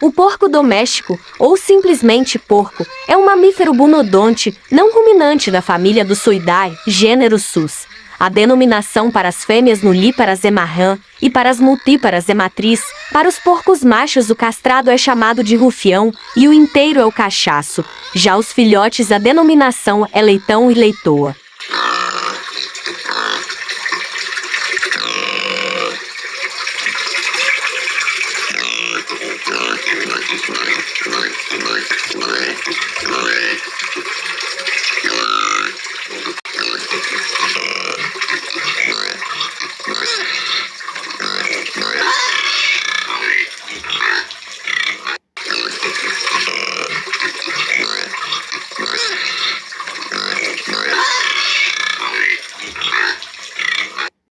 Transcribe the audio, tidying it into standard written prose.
O porco doméstico, ou simplesmente porco, é um mamífero bunodonte, não ruminante da família dos suidae, gênero sus. A denominação para as fêmeas nulíparas é marrã e para as multíparas é matriz. Para os porcos machos o castrado é chamado de rufião e o inteiro é o cachaço. Já os filhotes a denominação é leitão e leitoa.